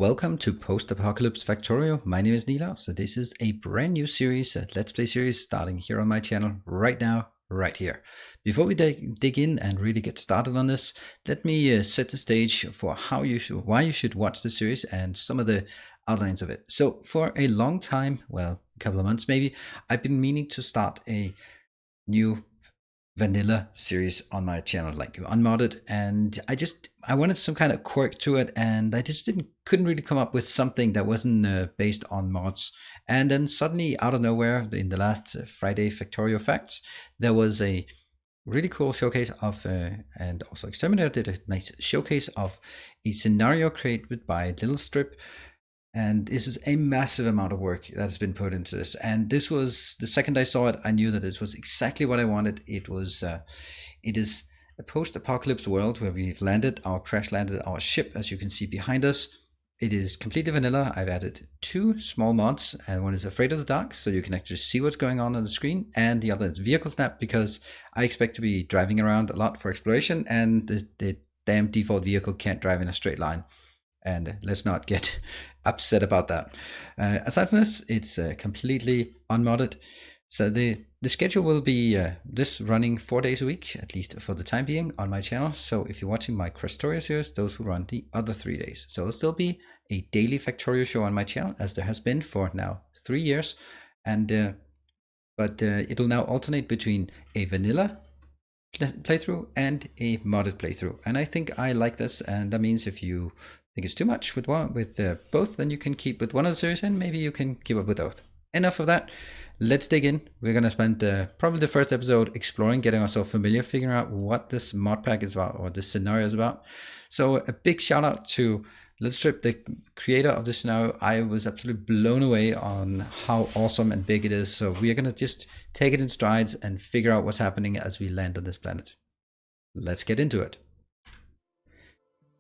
Welcome to Post-Apocalypse Factorio. My name is Nila, so this is a brand new series, a Let's Play series starting here on my channel right now, right here. Before we dig in and really get started on this, let me set the stage for why you should watch the series and some of the outlines of it. So for a long time, well, a couple of months maybe, I've been meaning to start a new vanilla series on my channel, like unmodded, and I wanted some kind of quirk to it, and I just couldn't really come up with something that wasn't based on mods. And then suddenly, out of nowhere, in the last Friday Factorio Facts, there was a really cool showcase of, and also Exterminator did a nice showcase of a scenario created by lilstrip. And this is a massive amount of work that has been put into this. And this was the second I saw it, I knew that this was exactly what I wanted. It is a post-apocalypse world where we've crash landed our ship, as you can see behind us. It is completely vanilla. I've added two small mods, and one is Afraid of the Dark, so you can actually see what's going on the screen, and the other is Vehicle Snap, because I expect to be driving around a lot for exploration, and the damn default vehicle can't drive in a straight line. And let's not get upset about that. Aside from this, it's completely unmodded. So the schedule will be this running 4 days a week, at least for the time being, on my channel. So if you're watching my Factorio series, those will run the other 3 days. So it'll still be a daily Factorio show on my channel, as there has been for now 3 years. And but it'll now alternate between a vanilla playthrough and a modded playthrough. And I think I like this, and that means if you think it's too much with both, then you can keep with one of the series, and maybe you can keep up with both. Enough of that. Let's dig in. We're gonna spend probably the first episode exploring, getting ourselves familiar, figuring out what this mod pack is about, or this scenario is about. So a big shout out to lilstrip, the creator of this scenario. I was absolutely blown away on how awesome and big it is. So we are gonna just take it in strides and figure out what's happening as we land on this planet. Let's get into it.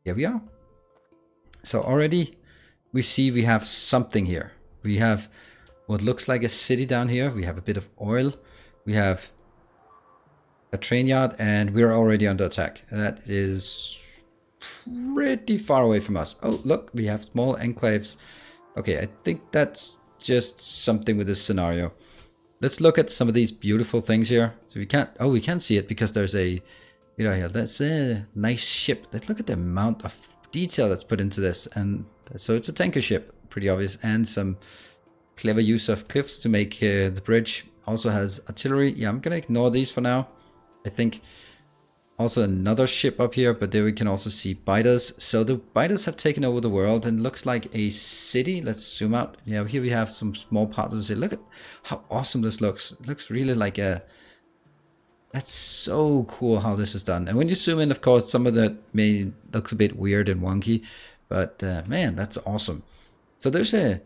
Here we are. So already we see we have something here. We have what looks like a city down here. We have a bit of oil. We have a train yard, and we're already under attack. That is pretty far away from us. Oh, look, we have small enclaves. Okay, I think that's just something with this scenario. Let's look at some of these beautiful things here. So we can't see it because there's a, here, that's a nice ship. Let's look at the amount of detail that's put into this. And so it's a tanker ship, pretty obvious, and some clever use of cliffs to make the bridge. Also has artillery. Yeah, I'm gonna ignore these for now. I think also another ship up here, but there we can also see biters. So the biters have taken over the world, and looks like a city. Let's zoom out. Yeah, here we have some small parts of the city. Look at how awesome this looks. It looks really like a, that's so cool how this is done. And when you zoom in, of course, some of that may looks a bit weird and wonky, but man, that's awesome. So there's a,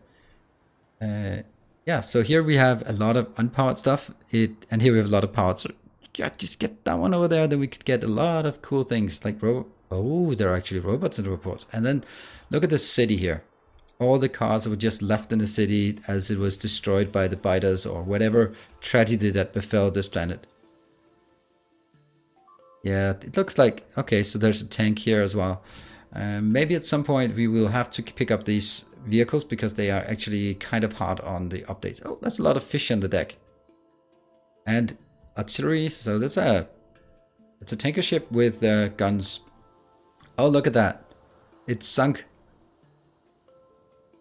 yeah, so here we have a lot of unpowered stuff. And here we have a lot of powered. So yeah, just get that one over there, then we could get a lot of cool things like oh, there are actually robots in the report. And then look at the city here. All the cars that were just left in the city as it was destroyed by the biters or whatever tragedy that befell this planet. Yeah, it looks like, okay, so there's a tank here as well. Maybe at some point we will have to pick up these vehicles because they are actually kind of hard on the updates. Oh, that's a lot of fish on the deck. And artillery, so it's a tanker ship with guns. Oh, look at that. It's sunk.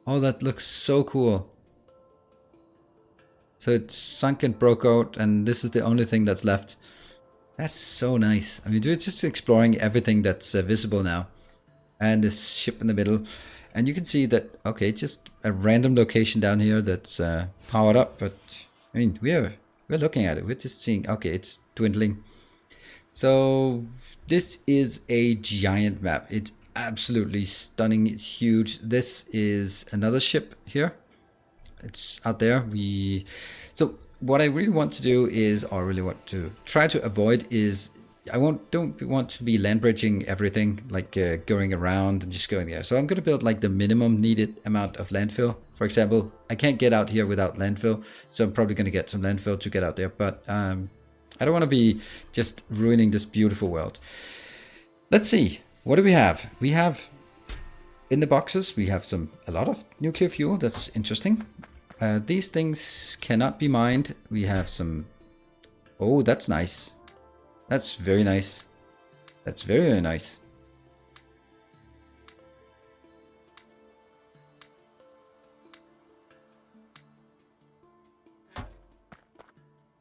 Oh, that looks so cool. So it's sunk and broke out, and this is the only thing that's left. That's so nice. I mean, we're just exploring everything that's visible now. And this ship in the middle. And you can see that, okay, just a random location down here that's powered up. But, I mean, we're looking at it. We're just seeing, okay, it's dwindling. So, this is a giant map. It's absolutely stunning. It's huge. This is another ship here. It's out there. So what I really want to do is, or really want to try to avoid is, don't want to be land bridging everything, like going around and just going there. So I'm going to build like the minimum needed amount of landfill. For example, I can't get out here without landfill, so I'm probably going to get some landfill to get out there. But I don't want to be just ruining this beautiful world. Let's see, what do we have? We have In the boxes, we have a lot of nuclear fuel. That's interesting. These things cannot be mined. We have some... Oh, that's nice. That's very nice. That's very, very nice.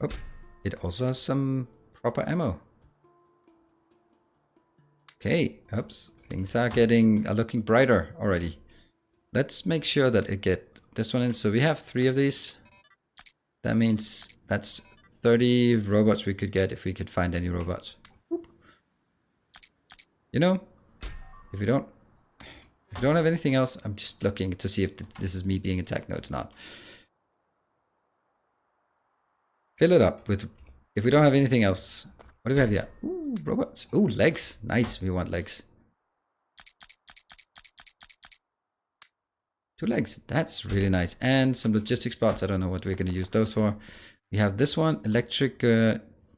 Oh, it also has some proper ammo. Okay, oops. Things are looking brighter already. Let's make sure that it get this one in. So we have 3 of these. That means that's 30 robots we could get if we could find any robots. Oop. You know, if we don't have anything else, I'm just looking to see if this is me being attacked. No, it's not. Fill it up with, if we don't have anything else. What do we have here? Ooh, robots. Ooh, legs. Nice, we want legs. 2 legs. That's really nice. And some logistics spots. I don't know what we're going to use those for. We have this one, electric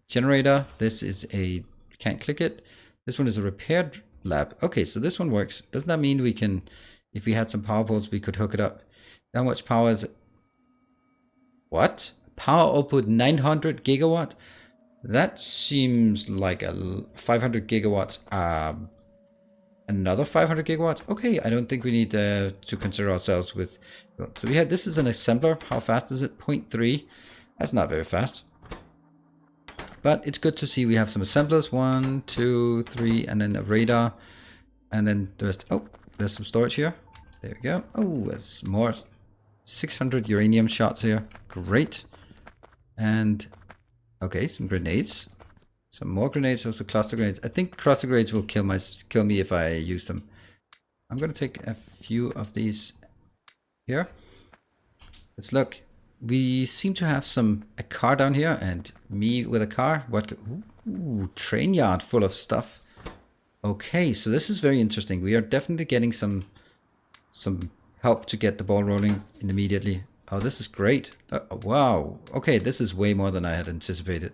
generator. This is a, can't click it. This one is a repair lab. Okay, so this one works. Doesn't that mean we can, if we had some power poles, we could hook it up? How much power is it? What? Power output 900 gigawatt? That seems like a 500 gigawatts. Another 500 gigawatts. Okay, I don't think we need to consider ourselves with. So we had, this is an assembler. How fast is it? 0.3. That's not very fast. But it's good to see we have some assemblers. 1, 2, 3, and then a radar. And then the rest. Oh, there's some storage here. There we go. Oh, that's more. 600 uranium shots here. Great. And okay, some grenades. Some more grenades, also cluster grenades. I think cluster grenades will kill me if I use them. I'm gonna take a few of these here. Let's look. We seem to have a car down here, and me with a car. What? Ooh, train yard full of stuff. Okay, so this is very interesting. We are definitely getting some help to get the ball rolling immediately. Oh, this is great. Wow. Okay, this is way more than I had anticipated.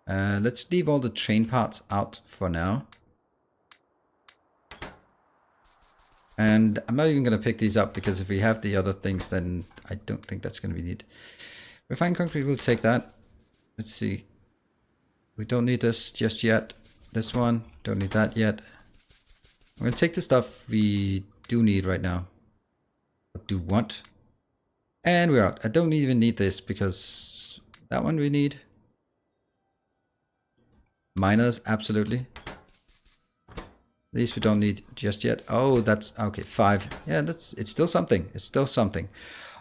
Let's leave all the train parts out for now. And I'm not even going to pick these up because if we have the other things, then I don't think that's going to be needed. Refined concrete, we'll take that. Let's see. We don't need this just yet. This one, don't need that yet. I'm going to take the stuff we do need right now. Or do want. And we're out. I don't even need this because that one we need. Miners, absolutely. These we don't need just yet. Oh, that's okay. 5. Yeah, it's still something. It's still something.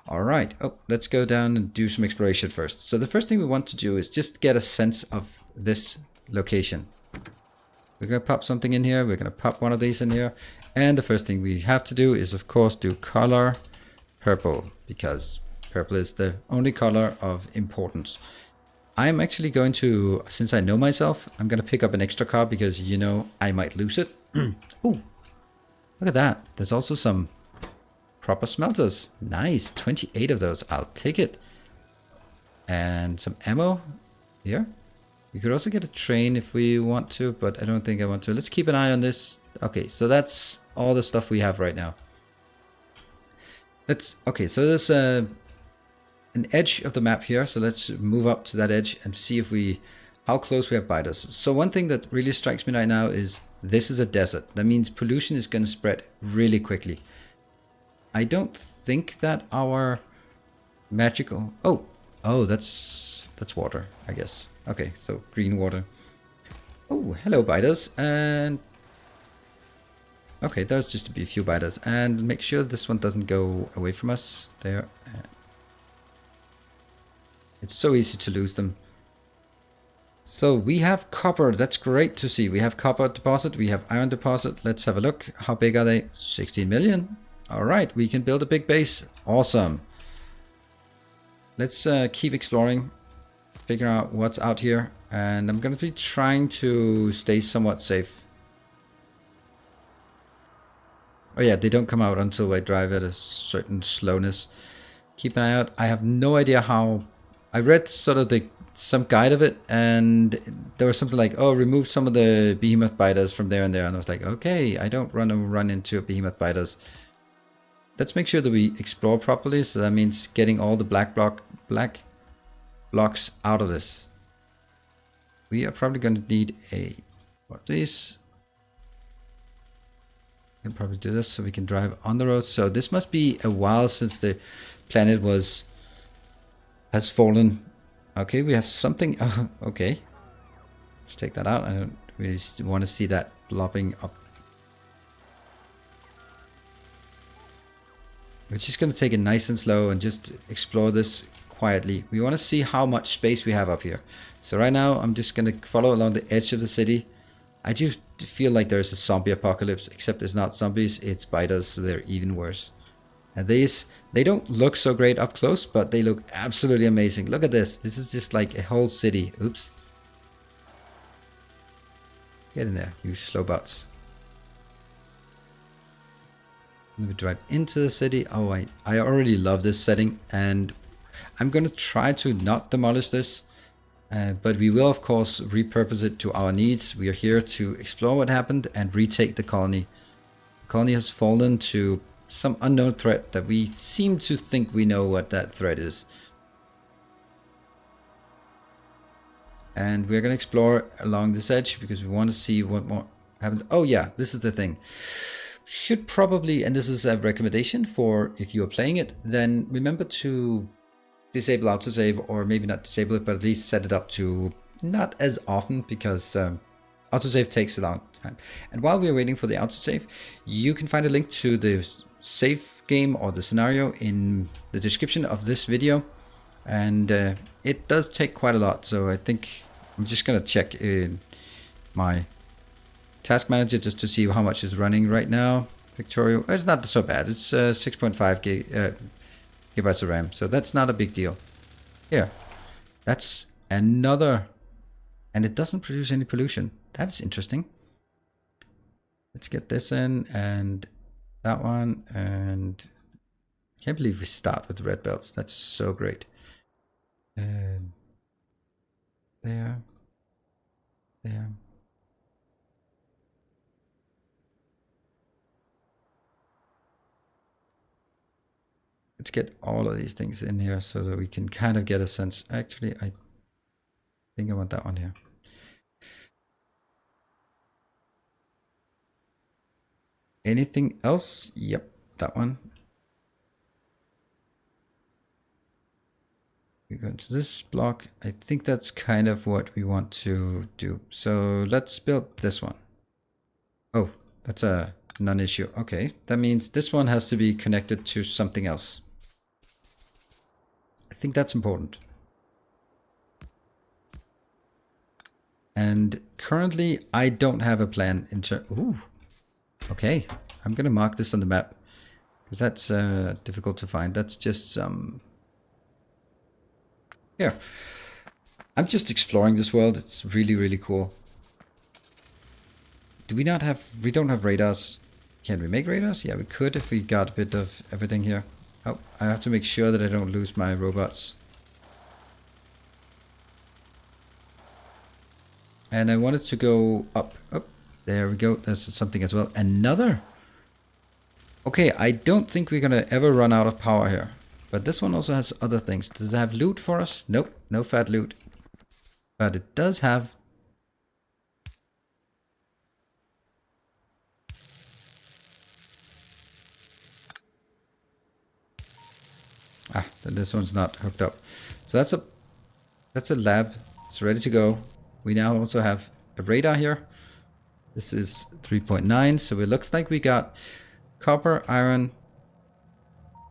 All right. Oh, let's go down and do some exploration first. So the first thing we want to do is just get a sense of this location. We're gonna pop something in here. We're gonna pop one of these in here. And the first thing we have to do is, of course, do color purple, because purple is the only color of importance. I'm actually going to, since I know myself, I'm going to pick up an extra car because, you know, I might lose it. Ooh, look at that. There's also some proper smelters. Nice, 28 of those. I'll take it. And some ammo here. We could also get a train if we want to, but I don't think I want to. Let's keep an eye on this. Okay, so that's all the stuff we have right now. Okay, so there's an edge of the map here, so let's move up to that edge and see if how close we have biters. So one thing that really strikes me right now is this is a desert. That means pollution is going to spread really quickly. I don't think that our magical... Oh, that's water, I guess. Okay, so green water. Oh, hello biters. And okay, there's just to be a few biters, and make sure this one doesn't go away from us. There. It's so easy to lose them. So we have copper. That's great to see. We have copper deposit. We have iron deposit. Let's have a look. How big are they? 16 million. All right. We can build a big base. Awesome. Let's keep exploring. Figure out what's out here. And I'm going to be trying to stay somewhat safe. Oh yeah, they don't come out until I drive at a certain slowness. Keep an eye out. I have no idea how... I read sort of the some guide of it, and there was something like, oh, remove some of the behemoth biters from there and there. And I was like, okay, I don't run into a behemoth biters. Let's make sure that we explore properly. So that means getting all the black blocks out of this. We are probably going to need a one of these. We can probably do this so we can drive on the road. So this must be a while since the planet has fallen. Okay, we have something. Okay, let's take that out. I don't really want to see that blobbing up. We're just going to take it nice and slow and just explore this quietly. We want to see how much space we have up here. So right now I'm just going to follow along the edge of the city. I do feel like there's a zombie apocalypse, except it's not zombies, it's biters, so they're even worse. And they don't look so great up close, but they look absolutely amazing. Look at this. This is just like a whole city. Oops. Get in there, you slow bots. Let me drive into the city. Oh, I already love this setting, and I'm going to try to not demolish this. But we will, of course, repurpose it to our needs. We are here to explore what happened and retake the colony. The colony has fallen to some unknown threat that we seem to think we know what that threat is. And we're going to explore along this edge because we want to see what more happened. Oh yeah, this is the thing. Should probably, and this is a recommendation for if you are playing it, then remember to disable autosave, or maybe not disable it, but at least set it up to not as often, because autosave takes a long time. And while we are waiting for the autosave, you can find a link to the save game or the scenario in the description of this video, and it does take quite a lot. So I think I'm just gonna check in my task manager just to see how much is running right now. Factorio, it's not so bad. It's 6.5 gigabytes of RAM, so that's not a big deal. Here, that's another, and it doesn't produce any pollution. That is interesting. Let's get this in, and that one, and I can't believe we start with the red belts. That's so great. And there. Let's get all of these things in here so that we can kind of get a sense. Actually, I think I want that one here. Anything else? Yep, that one. We go into this block. I think that's kind of what we want to do. So let's build this one. Oh, that's a non-issue. Okay, that means this one has to be connected to something else. I think that's important. And currently I don't have a plan in ooh. Okay, I'm gonna mark this on the map because that's difficult to find. That's just some here. I'm just exploring this world. It's really, really cool. Do we not have, we don't have radars. Can we make radars? Yeah, we could if we got a bit of everything here. Oh, I have to make sure that I don't lose my robots. And I wanted to go up. Oh, there we go. There's something as well. Another. Okay, I don't think we're gonna ever run out of power here. But this one also has other things. Does it have loot for us? Nope, no fat loot. But it does have... Ah, then this one's not hooked up. So that's a lab. It's ready to go. We now also have a radar here. This is 3.9, so it looks like we got copper, iron,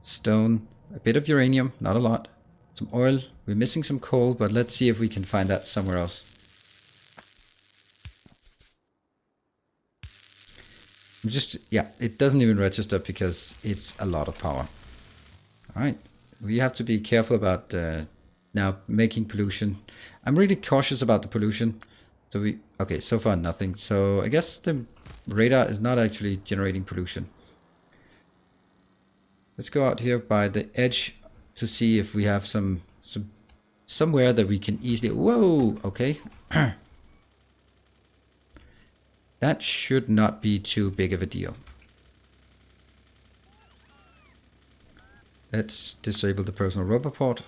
stone, a bit of uranium, not a lot, some oil. We're missing some coal, but let's see if we can find that somewhere else. Yeah, it doesn't even register because it's a lot of power. All right, we have to be careful about now making pollution. I'm really cautious about the pollution. So okay, so far nothing. So I guess the radar is not actually generating pollution. Let's go out here by the edge to see if we have some somewhere that we can easily... Whoa, okay. That should not be too big of a deal. Let's disable the personal rubber port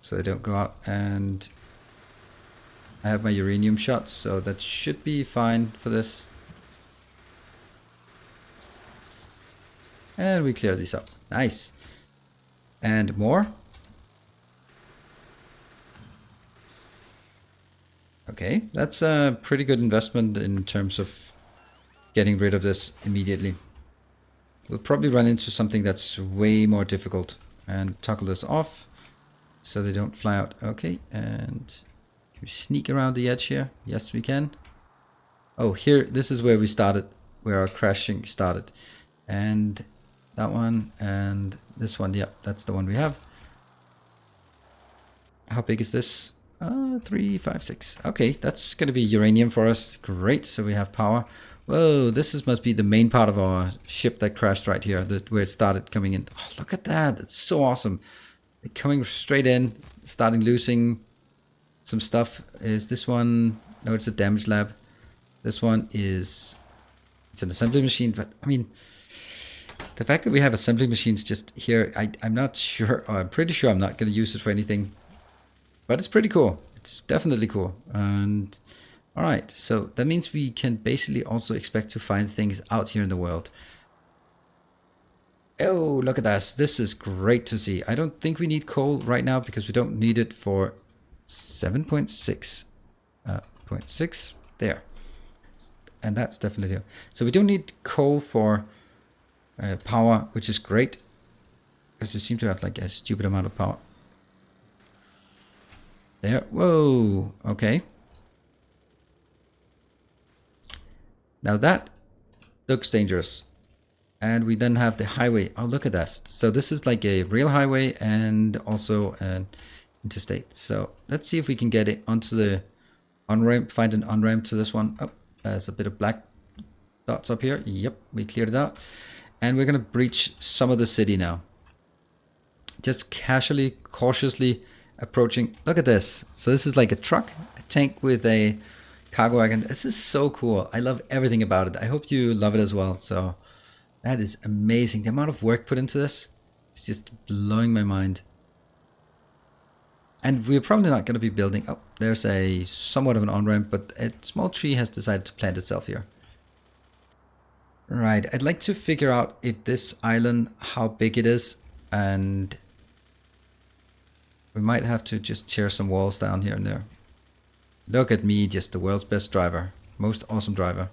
so they don't go out, and I have my uranium shots, so that should be fine for this. And we clear these up. Nice. And more. Okay, that's a pretty good investment in terms of getting rid of this immediately. We'll probably run into something that's way more difficult. And toggle this off so they don't fly out. Okay, and can we sneak around the edge here? Yes, we can. Oh, here, this is where we started, where our crashing started. And that one and this one, yep, that's the one we have. How big is this? 3, 5, 6. Okay, that's going to be uranium for us. Great, so we have power. Whoa, must be the main part of our ship that crashed right here, where it started coming in. Oh, look at that. It's so awesome. Coming straight in, starting losing some stuff. Is this one? No, it's a damage lab. This one is... It's an assembly machine, but I mean... The fact that we have assembly machines just here, I'm not sure, or I'm pretty sure I'm not going to use it for anything. But it's pretty cool. It's definitely cool. And alright, so that means we can basically also expect to find things out here in the world. Oh, look at this. This is great to see. I don't think we need coal right now because we don't need it for 7.6. 0.6. There. And that's definitely... So we don't need coal for power, which is great. Because we seem to have like a stupid amount of power. There. Whoa. Okay. Now that looks dangerous. And we then have the highway. Oh, look at that. So this is like a real highway and also an interstate. So let's see if we can get it onto the on-ramp. Find an on-ramp to this one. Oh, there's a bit of black dots up here. Yep, we cleared it out. And we're going to breach some of the city now. Just casually, cautiously approaching. Look at this. So this is like a truck, a tank with a cargo wagon. This is so cool. I love everything about it. I hope you love it as well. So that is amazing. The amount of work put into this is just blowing my mind. And we're probably not going to be building... Oh, there's a somewhat of an on-ramp, but a small tree has decided to plant itself here. Right, I'd like to figure out if this island, how big it is, and we might have to just tear some walls down here and there. Look at me, just the world's best driver. Most awesome driver.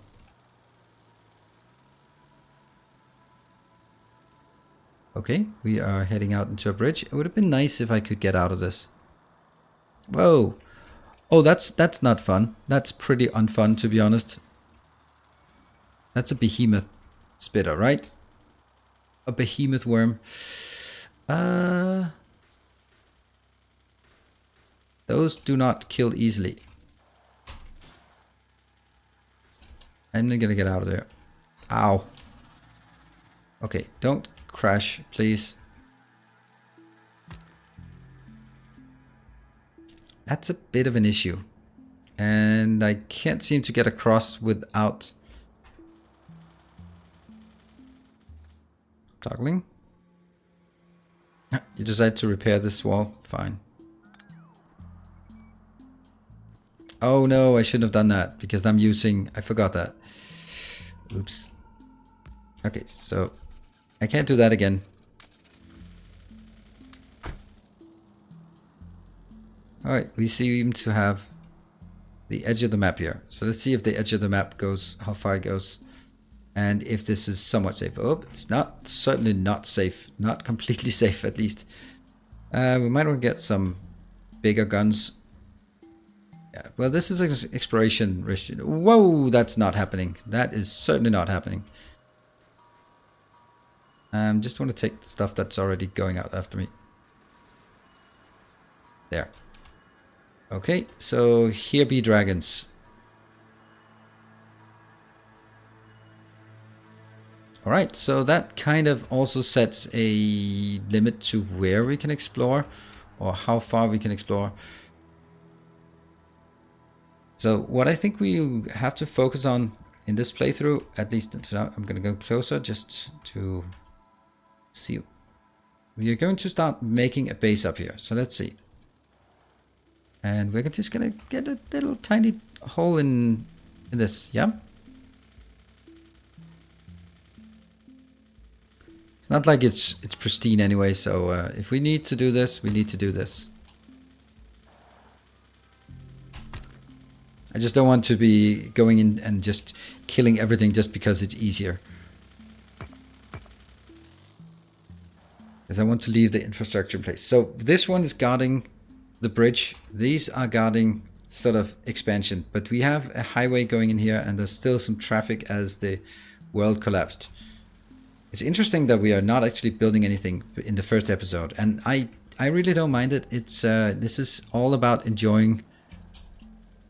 Okay, we are heading out into a bridge. It would have been nice if I could get out of this. Whoa. Oh, that's not fun. That's pretty unfun, to be honest. That's a behemoth spitter, right? A behemoth worm. Those do not kill easily. I'm gonna get out of there. Ow. Okay, don't crash, please. That's a bit of an issue. And I can't seem to get across without toggling. You decide to repair this wall? Fine. Oh no, I shouldn't have done that because I'm using... I forgot that. Oops. Okay, so I can't do that again. Alright, we seem to have the edge of the map here. So let's see if the edge of the map goes, how far it goes. And if this is somewhat safe. Oh, it's not, certainly not safe. Not completely safe, at least. We might want to get some bigger guns. Yeah, well, this is an exploration. Whoa, that's not happening. That is certainly not happening. Just want to take the stuff that's already going out after me. There. Okay, so here be dragons. Alright, so that kind of also sets a limit to where we can explore. or how far we can explore. So what I think we have to focus on in this playthrough, at least until now, I'm going to go closer just to see. We are going to start making a base up here. So let's see. And we're just going to get a little tiny hole in this, yeah? It's not like it's pristine anyway, so if we need to do this, we need to do this. I just don't want to be going in and just killing everything just because it's easier. Because I want to leave the infrastructure in place. So this one is guarding the bridge. These are guarding sort of expansion. But we have a highway going in here and there's still some traffic as the world collapsed. It's interesting that we are not actually building anything in the first episode. And I really don't mind it. It's this is all about enjoying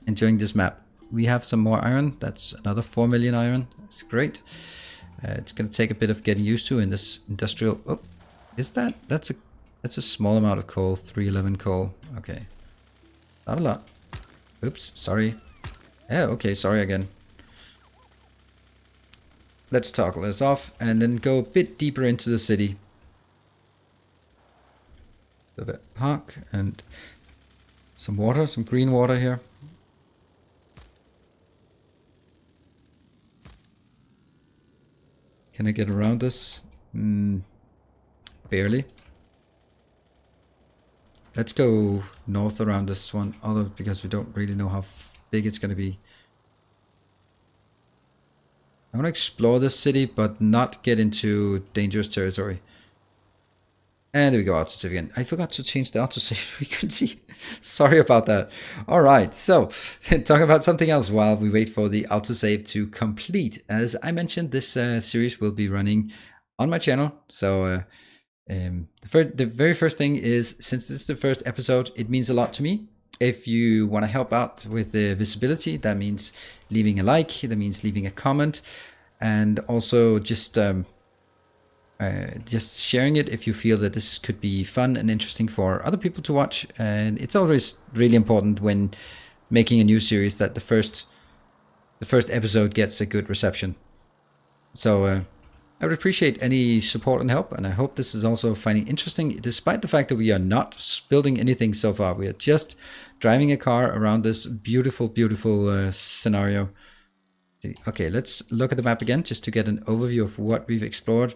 this map. We have some more iron. That's another 4 million iron. It's great. It's going to take a bit of getting used to in this industrial. Oh, is that's a small amount of coal. 311 coal. Okay, not a lot. Oops, sorry. Yeah, okay, sorry again. Let's toggle this off and then go a bit deeper into the city. So that park and some water, some green water here. Can I get around this? Barely. Let's go north around this one, although because we don't really know how big it's going to be. I want to explore this city, but not get into dangerous territory. And there we go, autosave again. I forgot to change the autosave frequency. Sorry about that. All right, so talk about something else while we wait for the autosave to complete. As I mentioned, this series will be running on my channel. So the very first thing is, since this is the first episode, it means a lot to me. If you want to help out with the visibility, that means leaving a like, that means leaving a comment, and also just sharing it if you feel that this could be fun and interesting for other people to watch. And it's always really important when making a new series that the first episode gets a good reception. So I would appreciate any support and help, and I hope this is also finding interesting, despite the fact that we are not building anything so far. We are just driving a car around this beautiful, beautiful scenario. Okay, let's look at the map again just to get an overview of what we've explored.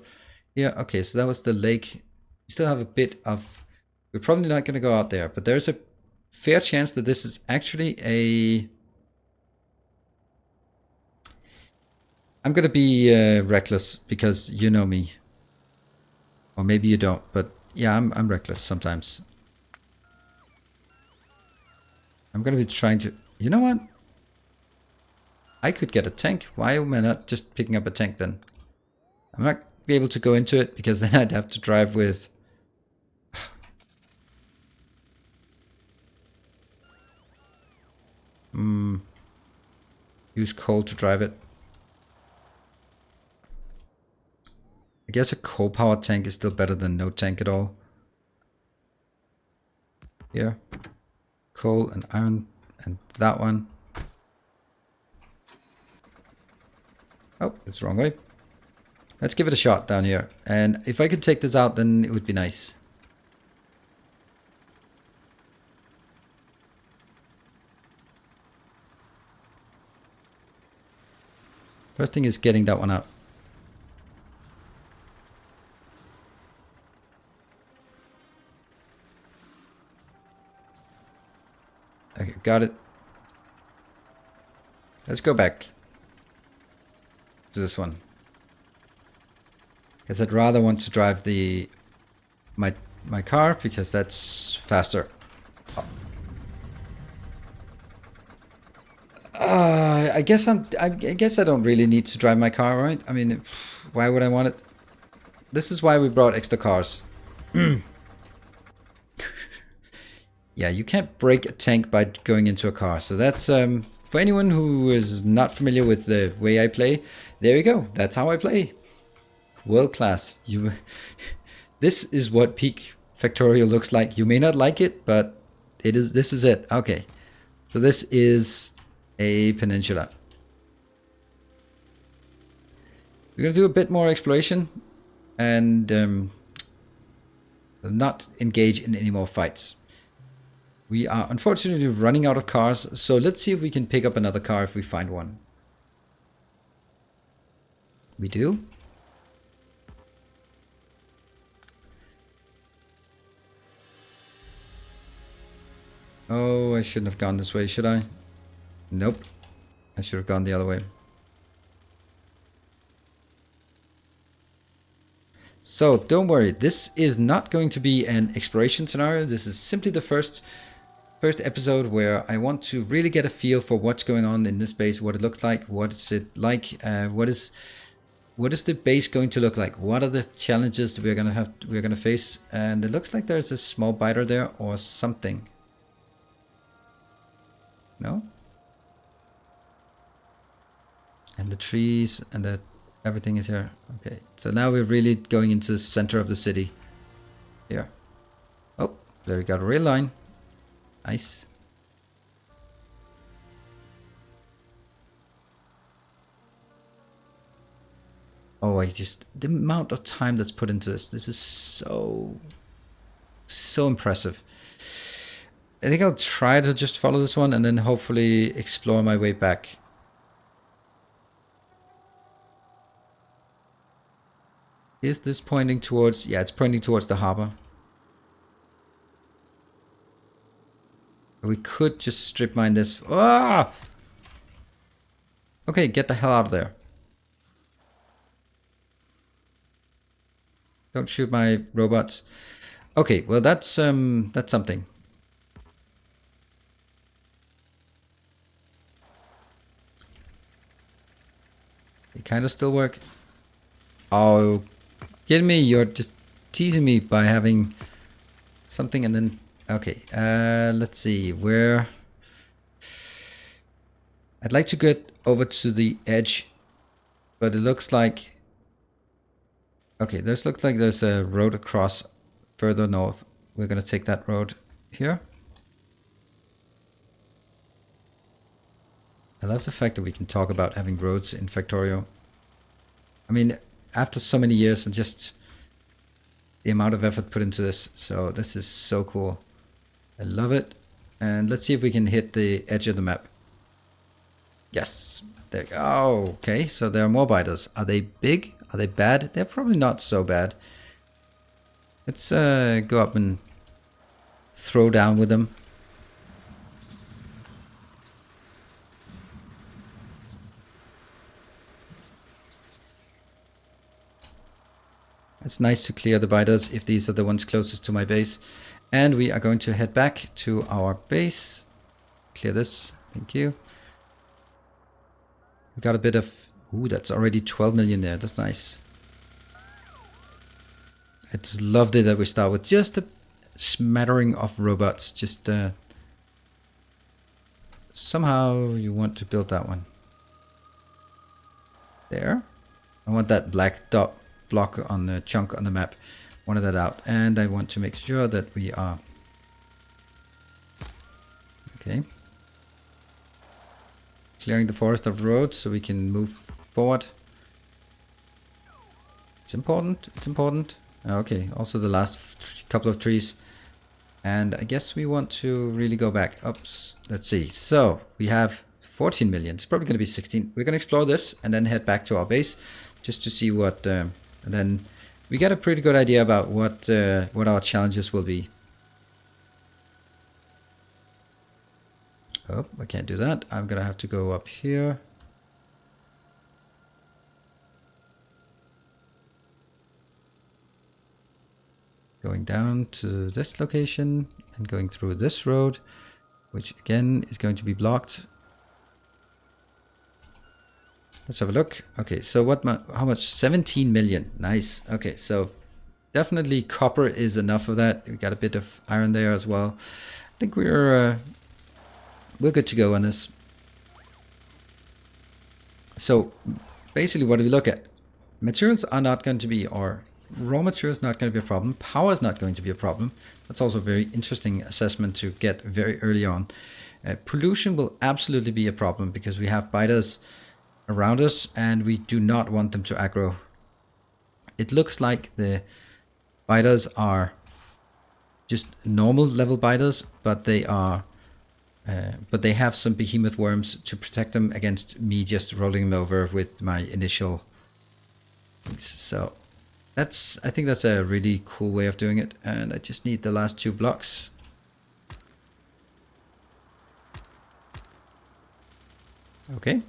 Yeah, okay, so that was the lake. We still have a bit of... We're probably not going to go out there, but there's a fair chance that this is actually a... I'm going to be reckless because you know me. Or maybe you don't, but yeah, I'm reckless sometimes. I'm going to be trying to... You know what? I could get a tank. Why am I not just picking up a tank then? I'm not be able to go into it because then I'd have to drive with... Use coal to drive it. I guess a coal-powered tank is still better than no tank at all. Here. Coal and iron and that one. Oh, it's the wrong way. Let's give it a shot down here. And if I could take this out, then it would be nice. First thing is getting that one out. Okay, got it. Let's go back to this one. Because I'd rather want to drive my car because that's faster. I guess I don't really need to drive my car, right? I mean, why would I want it? This is why we brought extra cars. Yeah, you can't break a tank by going into a car. So that's for anyone who is not familiar with the way I play. There you go. That's how I play. World class. This is what peak Factorio looks like. You may not like it, but it is. This is it. Okay, so this is a peninsula. We're gonna do a bit more exploration and not engage in any more fights. We are unfortunately running out of cars, so let's see if we can pick up another car if we find one. We do. Oh, I shouldn't have gone this way, should I? Nope. I should have gone the other way. So don't worry, this is not going to be an exploration scenario. This is simply the first episode where I want to really get a feel for what's going on in this base, what it looks like, what is it like, what is the base going to look like, what are the challenges that we're gonna face. And it looks like there's a small biter there or something. No? And the trees and everything is here. Okay, so now we're really going into the center of the city. Here. Oh, there we got a rail line. Nice. Oh, the amount of time that's put into this. This is so impressive. I think I'll try to just follow this one and then hopefully explore my way back. Is this pointing towards... Yeah, it's pointing towards the harbor. We could just strip mine this. Ah! Okay, get the hell out of there. Don't shoot my robots. Okay, well that's something. They kind of still work. Oh, kidding me? You're just teasing me by having something and then... Okay, let's see, where... I'd like to get over to the edge, but it looks like... Okay, this looks like there's a road across further north. We're gonna take that road here. I love the fact that we can talk about having roads in Factorio. I mean, after so many years and just the amount of effort put into this. So this is so cool. I love it. And let's see if we can hit the edge of the map. Yes. There. Oh, okay. So there are more biters. Are they big? Are they bad? They're probably not so bad. Let's go up and throw down with them. It's nice to clear the biters if these are the ones closest to my base. And we are going to head back to our base. Clear this. Thank you. We got a bit of... Ooh, that's already 12 million there. That's nice. I just loved it that we start with just a smattering of robots. Just somehow you want to build that one. There. I want that black dot block on the chunk on the map. Wanted that out. And I want to make sure that we are... Okay. Clearing the forest of roads so we can move forward. It's important. It's important. Okay, also the last couple of trees. And I guess we want to really go back. Oops. Let's see. So we have 14 million. It's probably going to be 16. We're going to explore this and then head back to our base just to see what... and then we get a pretty good idea about what our challenges will be. Oh, I can't do that. I'm going to have to go up here. Going down to this location and going through this road, which again is going to be blocked. Let's have a look. Okay, so how much? 17 million. Nice. Okay, so definitely copper is enough of that. We got a bit of iron there as well. I think we're good to go on this. So basically what do we look at? Materials are not going to be, or raw material is not going to be a problem. Power is not going to be a problem. That's also a very interesting assessment to get very early on. Pollution will absolutely be a problem because we have biters around us and we do not want them to aggro. It looks like the biters are just normal level biters, but they have some behemoth worms to protect them against me just rolling them over with my initial. So I think that's a really cool way of doing it, and I just need the last 2 blocks. Okay.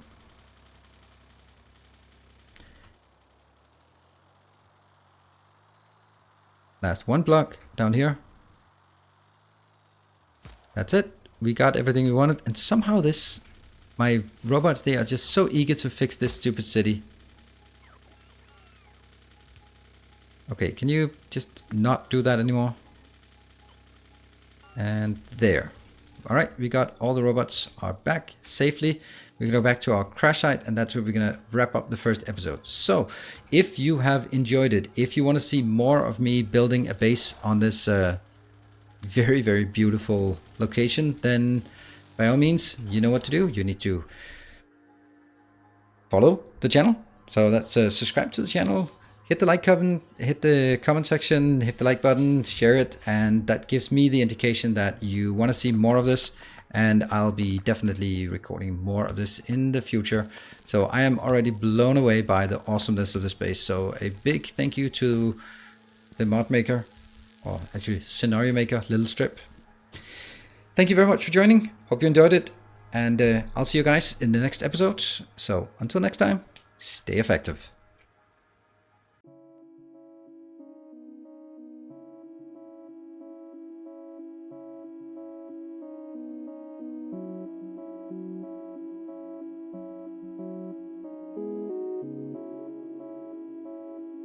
Last 1 block down here. That's it. We got everything we wanted, and somehow my robots, they are just so eager to fix this stupid city. Okay, can you just not do that anymore? And there. Alright, we got all the robots are back safely. We're going to go back to our crash site, and that's where we're going to wrap up the first episode. So, if you have enjoyed it, if you want to see more of me building a base on this very, very beautiful location, then by all means, you know what to do. You need to follow the channel. So that's subscribe to the channel, hit the like button, hit the comment section, hit the like button, share it, and that gives me the indication that you want to see more of this, and I'll be definitely recording more of this in the future. So I am already blown away by the awesomeness of this base. So a big thank you to the mod maker, or actually scenario maker, lilstrip. Thank you very much for joining. Hope you enjoyed it, and I'll see you guys in the next episode. So until next time, stay effective.